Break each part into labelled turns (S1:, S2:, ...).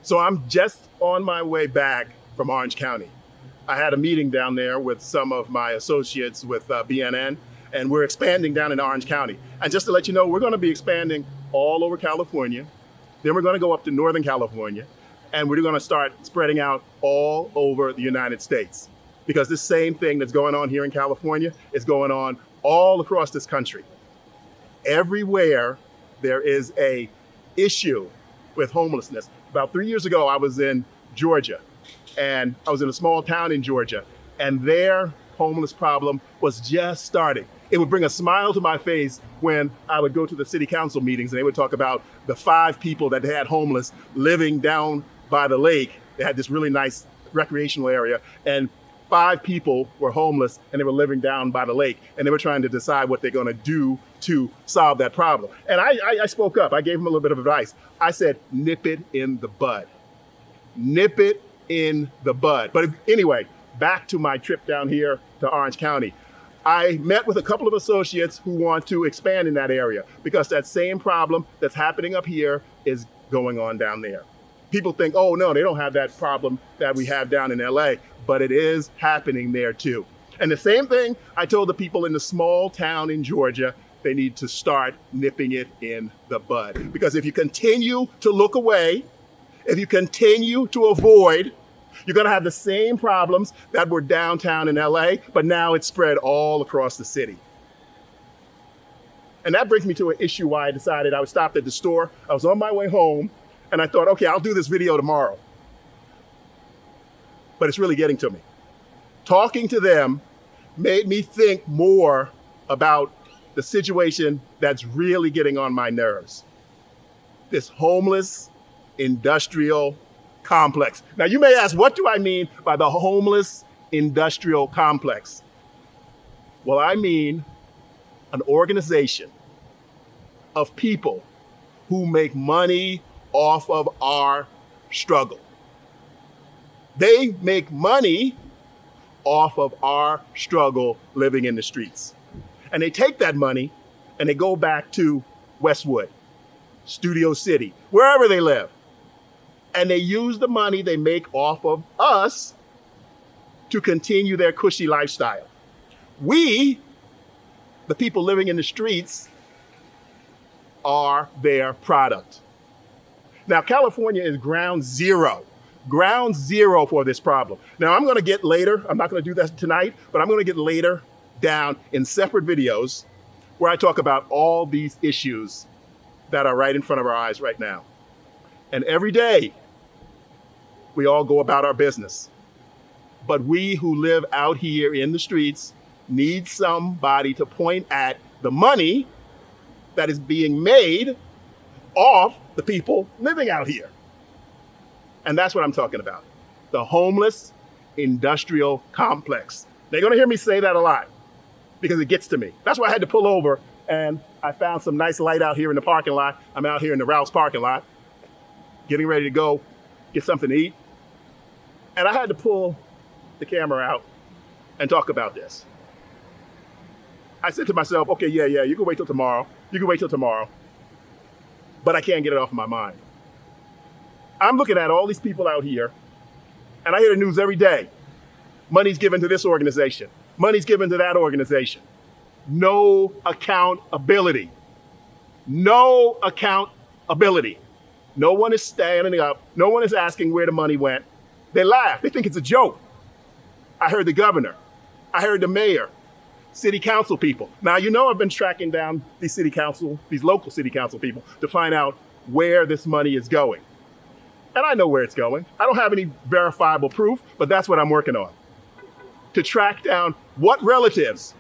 S1: So I'm just on my way back from Orange County. I had a meeting down there with some of my associates with BNN, and we're expanding down in Orange County. And just to let you know, we're going to be expanding all over California. Then we're going to go up to Northern California, and we're going to start spreading out all over the United States. Because this same thing that's going on here in California is going on all across this country. Everywhere there is a issue with homelessness. About 3 years ago, I was in Georgia, and I was in a small town in Georgia, and their homeless problem was just starting. It would bring a smile to my face when I would go to the city council meetings and they would talk about the 5 people that they had homeless living down by the lake. They had this really nice recreational area, and 5 people were homeless and they were living down by the lake, and they were trying to decide what they're going to do to solve that problem. And I spoke up. I gave them a little bit of advice. I said, nip it in the bud. Nip it in the bud. But anyway, back to my trip down here to Orange County. I met with a couple of associates who want to expand in that area because that same problem that's happening up here is going on down there. People think, oh no, they don't have that problem that we have down in LA, but it is happening there too. And the same thing I told the people in the small town in Georgia, they need to start nipping it in the bud. Because if you continue to look away, if you continue to avoid, you're going to have the same problems that were downtown in LA, but now it's spread all across the city. And that brings me to an issue why I decided I would stop at the store. I was on my way home, and I thought, okay, I'll do this video tomorrow. But it's really getting to me. Talking to them made me think more about the situation that's really getting on my nerves. This homeless industrial complex. Now you may ask, what do I mean by the homeless industrial complex? Well, I mean an organization of people who make money off of our struggle. They make money off of our struggle living in the streets. And they take that money and they go back to Westwood, Studio City, wherever they live. And they use the money they make off of us to continue their cushy lifestyle. We, the people living in the streets, are their product. Now, California is ground zero for this problem. Now, I'm going to get later, I'm not going to do that tonight, but I'm going to get later down in separate videos where I talk about all these issues that are right in front of our eyes right now. And every day, we all go about our business. But we who live out here in the streets need somebody to point at the money that is being made off the people living out here. And that's what I'm talking about. The homeless industrial complex. They're going to hear me say that a lot because it gets to me. That's why I had to pull over, and I found some nice light out here in the parking lot. I'm out here in the Rouse parking lot, getting ready to go get something to eat. And I had to pull the camera out and talk about this. I said to myself, okay, yeah, you can wait till tomorrow. But I can't get it off of my mind. I'm looking at all these people out here, and I hear the news every day. Money's given to this organization. Money's given to that organization. No accountability. No accountability. No one is standing up. No one is asking where the money went. They laugh. They think it's a joke. I heard the governor. I heard the mayor, city council people. Now, you know I've been tracking down these local city council people to find out where this money is going. And I know where it's going. I don't have any verifiable proof, but that's what I'm working on. To track down what relatives,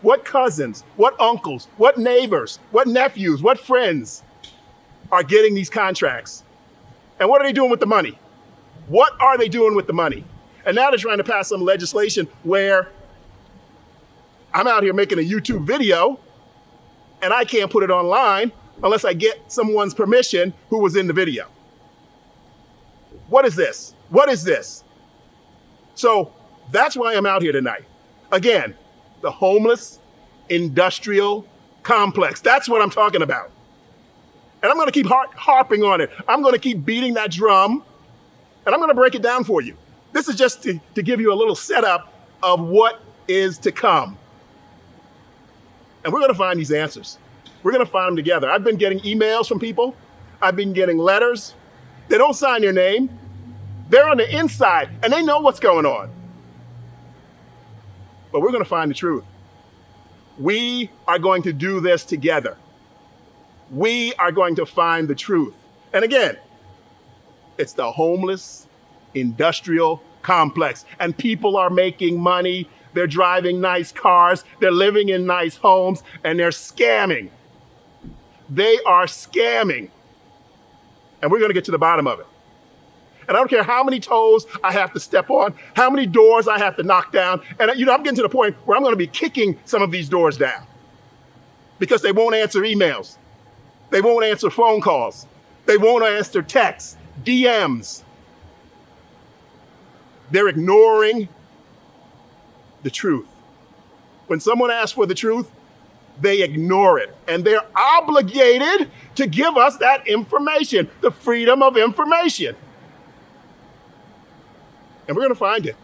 S1: what cousins, what uncles, what neighbors, what nephews, what friends are getting these contracts. And what are they doing with the money? What are they doing with the money? And now they're trying to pass some legislation where I'm out here making a YouTube video and I can't put it online unless I get someone's permission who was in the video. What is this? What is this? So that's why I'm out here tonight. Again, the homeless industrial complex. That's what I'm talking about. And I'm going to keep harping on it. I'm going to keep beating that drum And I'm going to break it down for you. This is just to give you a little setup of what is to come. And we're going to find these answers. We're going to find them together. I've been getting emails from people. I've been getting letters. They don't sign their name. They're on the inside, and they know what's going on. But we're going to find the truth. We are going to do this together. We are going to find the truth. And again, it's the homeless industrial complex. And people are making money. They're driving nice cars. They're living in nice homes, and they're scamming. They are scamming. And we're going to get to the bottom of it. And I don't care how many toes I have to step on, how many doors I have to knock down. And I'm getting to the point where I'm going to be kicking some of these doors down because they won't answer emails. They won't answer phone calls. They won't answer texts, DMs. They're ignoring the truth. When someone asks for the truth, they ignore it. And they're obligated to give us that information, the freedom of information. And we're going to find it.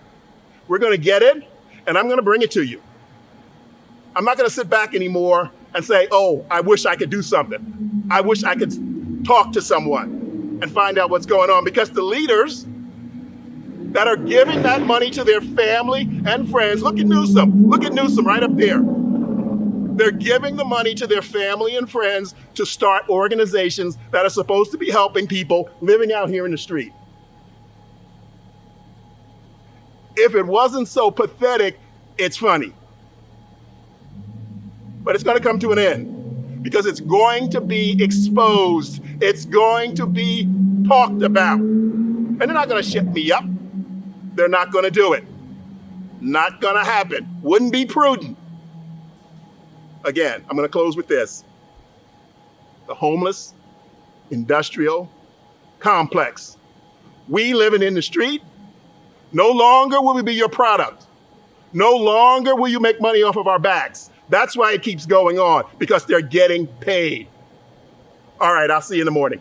S1: We're going to get it, and I'm going to bring it to you. I'm not going to sit back anymore and say, oh, I wish I could do something. I wish I could talk to someone and find out what's going on, because the leaders that are giving that money to their family and friends, look at Newsom right up there. They're giving the money to their family and friends to start organizations that are supposed to be helping people living out here in the street. If it wasn't so pathetic, it's funny. But it's going to come to an end because it's going to be exposed. It's going to be talked about. And they're not going to shut me up. They're not going to do it. Not going to happen. Wouldn't be prudent. Again, I'm going to close with this. The homeless industrial complex. We living in the street. No longer will we be your product. No longer will you make money off of our backs. That's why it keeps going on, because they're getting paid. All right, I'll see you in the morning.